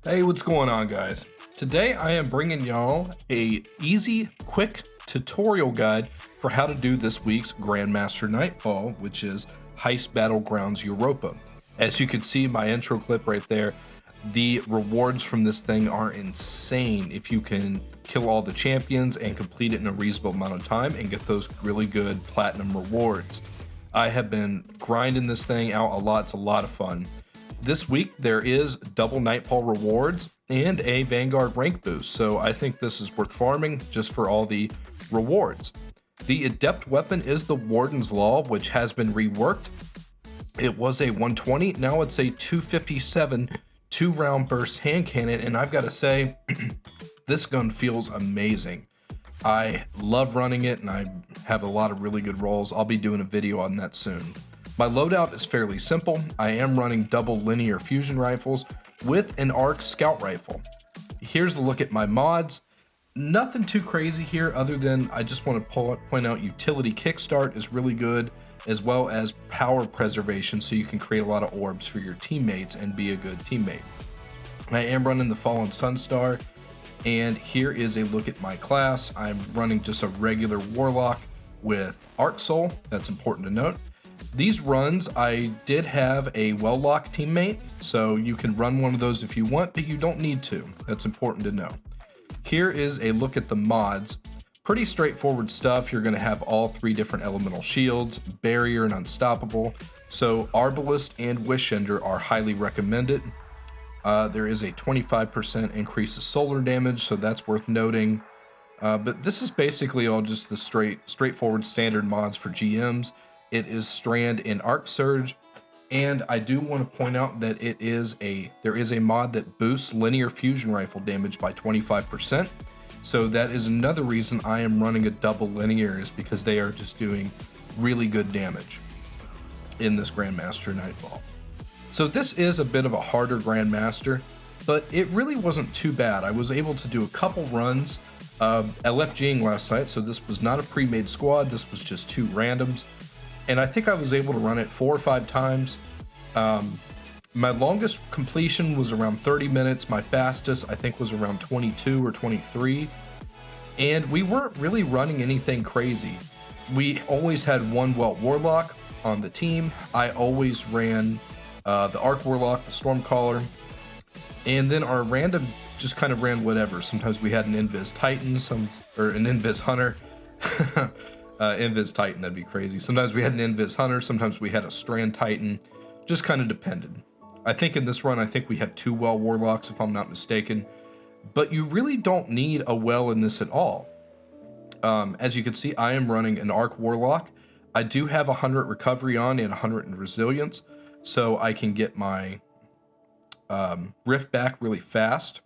Hey, what's going on, guys? Today I am bringing y'all a easy, quick tutorial guide for how to do this week's Grandmaster Nightfall, which is Heist Battlegrounds Europa. As you can see in my intro clip right there, the rewards from this thing are insane if you can kill all the champions and complete it in a reasonable amount of time and get those really good platinum rewards. I have been grinding this thing out a lot. It's a lot of fun. This week there is double Nightfall rewards and a Vanguard rank boost, so I think this is worth farming just for all the rewards. The adept weapon is the Warden's Law, which has been reworked. It was a 120, now it's a 257 2-round burst hand cannon, and I've got to say, this gun feels amazing. I love running it, and I have a lot of really good rolls. I'll be doing a video on that soon. My loadout is fairly simple. I am running double linear fusion rifles with an ARC scout rifle. Here's a look at my mods. Nothing too crazy here other than I just want to point out utility kickstart is really good, as well as power preservation, so you can create a lot of orbs for your teammates and be a good teammate. I am running the Fallen Sunstar, and here is a look at my class. I'm running just a regular Warlock with Arc Soul. That's important to note. These runs, I did have a well-locked teammate, so you can run one of those if you want, but you don't need to. That's important to know. Here is a look at the mods. Pretty straightforward stuff. You're going to have all three different elemental shields, barrier and unstoppable. So Arbalist and Wishender are highly recommended. There is a 25% increase of solar damage, so that's worth noting. But this is basically all just the straightforward standard mods for GMs. It is Strand and Arc Surge, and I do want to point out that there is a mod that boosts linear fusion rifle damage by 25%. So that is another reason I am running a double linear, is because they are just doing really good damage in this Grandmaster Nightfall. So this is a bit of a harder Grandmaster, but it really wasn't too bad. I was able to do a couple runs LFGing last night, so this was not a pre-made squad. This was just two randoms. And I think I was able to run it 4 or 5 times. My longest completion was around 30 minutes. My fastest, I think, was around 22 or 23. And we weren't really running anything crazy. We always had one Welt Warlock on the team. I always ran the Arc Warlock, the Stormcaller. And then our random just kind of ran whatever. Sometimes we had an Invis Titan, or an Invis Hunter. Invis Titan, that'd be crazy. Sometimes we had an Invis Hunter, sometimes we had a Strand Titan, just kind of depended. I think in this run, I think we have 2 Well Warlocks, if I'm not mistaken, but you really don't need a Well in this at all. As you can see, I am running an Arc Warlock. I do have 100 recovery on and 100 in resilience, so I can get my Rift back really fast.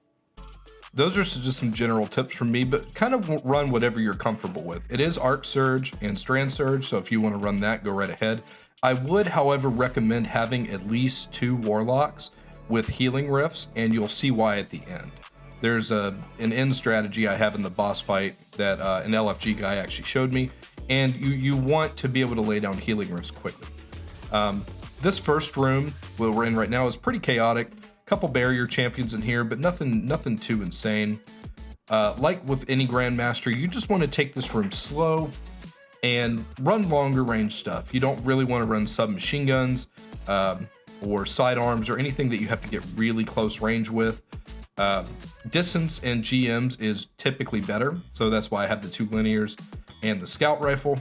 Those are just some general tips from me, but kind of run whatever you're comfortable with. It is Arc Surge and Strand Surge, so if you want to run that, go right ahead. I would, however, recommend having at least 2 Warlocks with healing rifts, and you'll see why at the end. There's an end strategy I have in the boss fight that an LFG guy actually showed me, and you want to be able to lay down healing rifts quickly. This first room where we're in right now is pretty chaotic. Couple barrier champions in here, but nothing too insane. Like with any Grandmaster, you just want to take this room slow and run longer range stuff. You don't really want to run submachine guns or sidearms or anything that you have to get really close range with. Distance and GMs is typically better, so that's why I have the 2 linears and the scout rifle.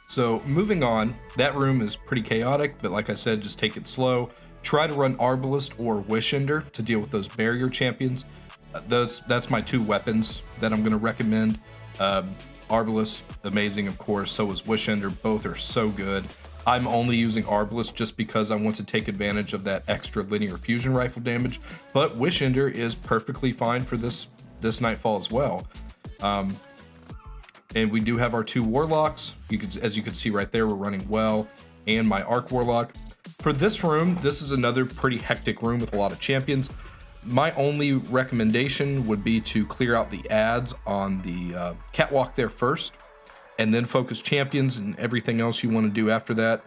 So moving on, that room is pretty chaotic, but like I said, just take it slow. Try to run Arbalist or Wishender to deal with those barrier champions. That's my 2 weapons that I'm going to recommend. Arbalist, amazing, of course. So is Wishender. Both are so good. I'm only using Arbalist just because I want to take advantage of that extra linear fusion rifle damage. But Wishender is perfectly fine for this Nightfall as well. And we do have our 2 Warlocks. As you can see right there, we're running Well and my Arc Warlock. For this room, this is another pretty hectic room with a lot of champions. My only recommendation would be to clear out the ads on the catwalk there first, and then focus champions and everything else you want to do after that.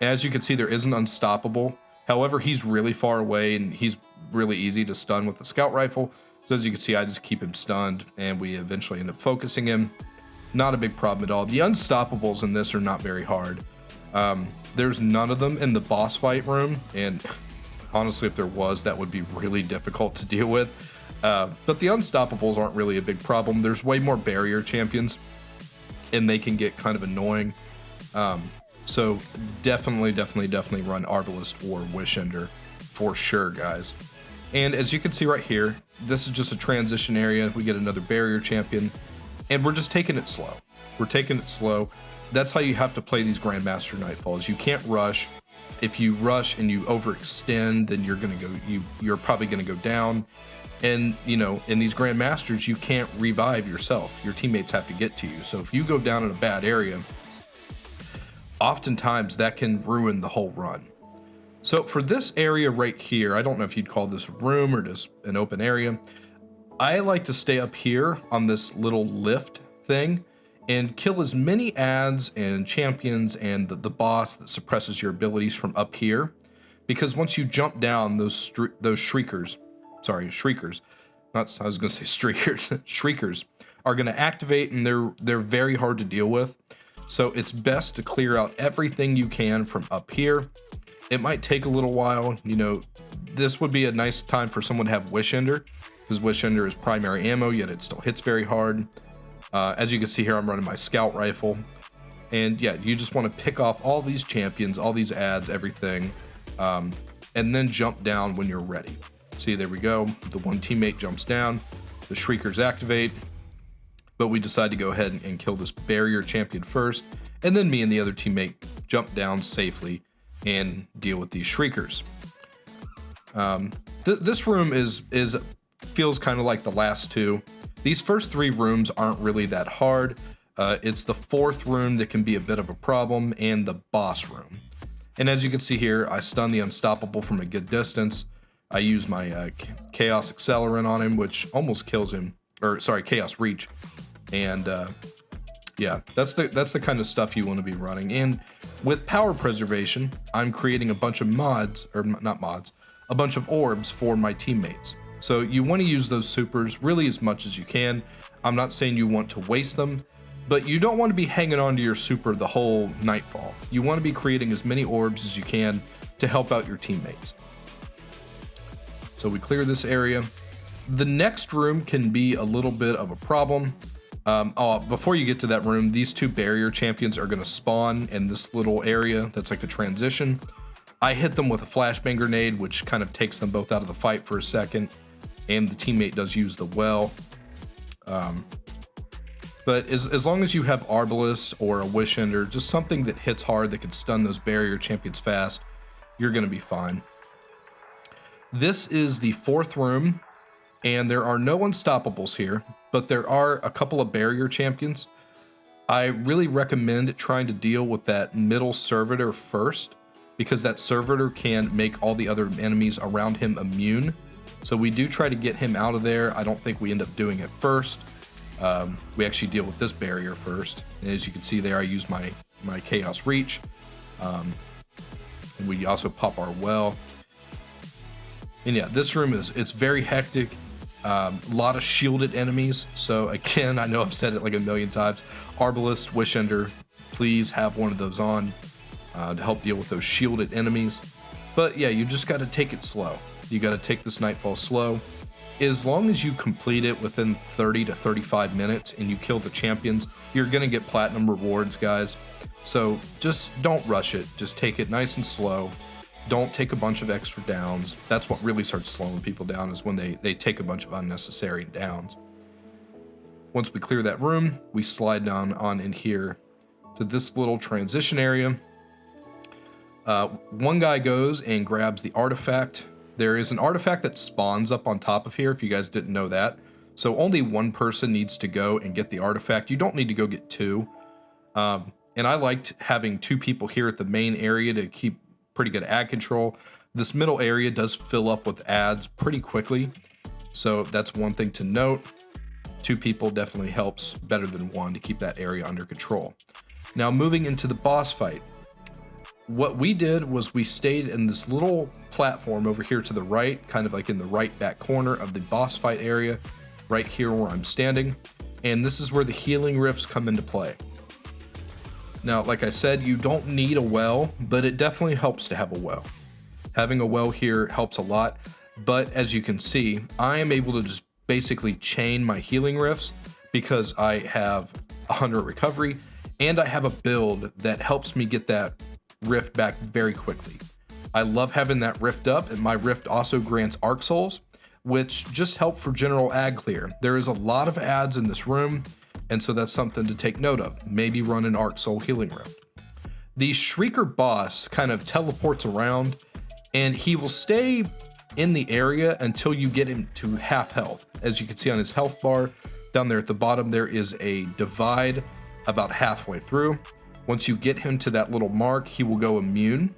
As you can see, there is an unstoppable. However, he's really far away and he's really easy to stun with the scout rifle. So as you can see, I just keep him stunned and we eventually end up focusing him. Not a big problem at all. The unstoppables in this are not very hard. There's none of them in the boss fight room, and honestly, if there was, that would be really difficult to deal with. But the unstoppables aren't really a big problem. There's way more barrier champions, and they can get kind of annoying. So definitely run Arbalest or Wishender for sure, guys. And as you can see right here, this is just a transition area. We get another barrier champion, and we're just taking it slow. We're taking it slow. That's how you have to play these Grandmaster Nightfalls. You can't rush. If you rush and you overextend, then you're probably gonna go down. And you know, in these Grandmasters, you can't revive yourself. Your teammates have to get to you. So if you go down in a bad area, oftentimes that can ruin the whole run. So for this area right here, I don't know if you'd call this a room or just an open area. I like to stay up here on this little lift thing and kill as many ads and champions and the boss that suppresses your abilities from up here. Because once you jump down, those shriekers, I was gonna say streakers, shriekers are gonna activate, and they're very hard to deal with. So it's best to clear out everything you can from up here. It might take a little while, you know. This would be a nice time for someone to have Wishender, because Wishender is primary ammo, yet it still hits very hard. As you can see here, I'm running my scout rifle. And yeah, you just want to pick off all these champions, all these ads, everything, and then jump down when you're ready. See, there we go. The one teammate jumps down, the shriekers activate, but we decide to go ahead and kill this barrier champion first, and then me and the other teammate jump down safely and deal with these shriekers. This room feels kind of like the last two. These first three rooms aren't really that hard. It's the fourth room that can be a bit of a problem, and the boss room. And as you can see here, I stun the unstoppable from a good distance. I use my Chaos Accelerant on him, which almost kills him, or sorry, Chaos Reach. And yeah, that's the kind of stuff you want to be running. And with power preservation, I'm creating a bunch of mods, or not mods, a bunch of orbs for my teammates. So you want to use those supers really as much as you can. I'm not saying you want to waste them, but you don't want to be hanging on to your super the whole Nightfall. You want to be creating as many orbs as you can to help out your teammates. So we clear this area. The next room can be a little bit of a problem. Before you get to that room, these two barrier champions are going to spawn in this little area that's like a transition. I hit them with a flashbang grenade, which kind of takes them both out of the fight for a second, and the teammate does use the well. But as long as you have Arbalest or a Wishender, just something that hits hard that can stun those barrier champions fast, you're going to be fine. This is the fourth room, and there are no unstoppables here, but there are a couple of barrier champions. I really recommend trying to deal with that middle servitor first, because that servitor can make all the other enemies around him immune. So we do try to get him out of there. I don't think we end up doing it first. We actually deal with this barrier first. And as you can see there, I use my Chaos Reach. And we also pop our well. And yeah, this room it's very hectic. A lot of shielded enemies. So again, I know I've said it like a million times. Arbalest, Wishender, please have one of those on to help deal with those shielded enemies. But yeah, you just got to take it slow. You got to take this Nightfall slow. As long as you complete it within 30 to 35 minutes and you kill the champions, you're going to get platinum rewards, guys. So just don't rush it. Just take it nice and slow. Don't take a bunch of extra downs. That's what really starts slowing people down, is when they take a bunch of unnecessary downs. Once we clear that room, we slide down on in here to this little transition area. One guy goes and grabs the artifact. There is an artifact that spawns up on top of here, if you guys didn't know that. So only one person needs to go and get the artifact. You don't need to go get two. And I liked having two people here at the main area to keep pretty good ad control. This middle area does fill up with ads pretty quickly, so that's one thing to note. 2 people definitely helps better than 1 to keep that area under control. Now moving into the boss fight. What we did was we stayed in this little platform over here to the right, kind of like in the right back corner of the boss fight area, right here where I'm standing. And this is where the healing rifts come into play. Now, like I said, you don't need a well, but it definitely helps to have a well. Having a well here helps a lot, but as you can see, I am able to just basically chain my healing rifts because I have 100 recovery and I have a build that helps me get that rift back very quickly. I love having that rift up, and my rift also grants arc souls, which just help for general ad clear. There is a lot of ads in this room, and so that's something to take note of. Maybe run an arc soul healing rift. The Shrieker boss kind of teleports around, and he will stay in the area until you get him to half health. As you can see on his health bar, down there at the bottom, there is a divide about halfway through. Once you get him to that little mark, he will go immune.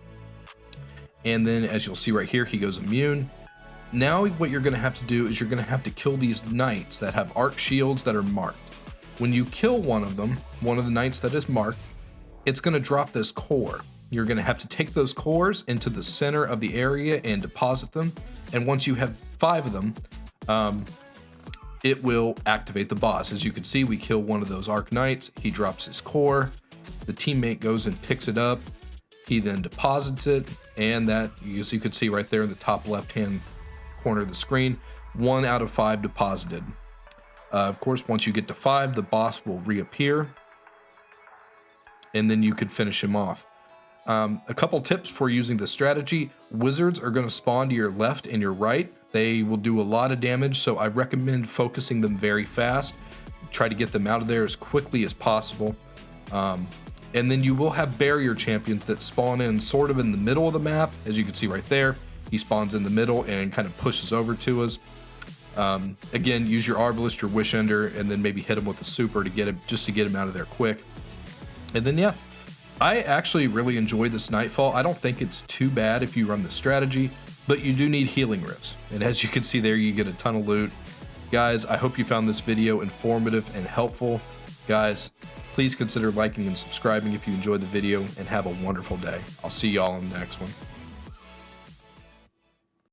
And then as you'll see right here, he goes immune. Now what you're gonna have to do is you're gonna have to kill these knights that have arc shields that are marked. When you kill one of them, one of the knights that is marked, it's gonna drop this core. You're gonna have to take those cores into the center of the area and deposit them. And once you have 5 of them, it will activate the boss. As you can see, we kill one of those arc knights. He drops his core. The teammate goes and picks it up. He then deposits it. And that, as you can see right there in the top left-hand corner of the screen, 1 out of 5 deposited. Of course, once you get to 5, the boss will reappear. And then you could finish him off. A couple tips for using this strategy. Wizards are going to spawn to your left and your right. They will do a lot of damage, so I recommend focusing them very fast. Try to get them out of there as quickly as possible. And then you will have barrier champions that spawn in sort of in the middle of the map. As you can see right there, he spawns in the middle and kind of pushes over to us. Again, use your Arbalist, your Wish Ender, and then maybe hit him with a super to get him, just to get him out of there quick. And then yeah, I actually really enjoyed this Nightfall. I don't think it's too bad if you run the strategy, but you do need healing rifts. And as you can see there, you get a ton of loot. Guys, I hope you found this video informative and helpful. Guys, please consider liking and subscribing if you enjoyed the video, and have a wonderful day. I'll see y'all in the next one.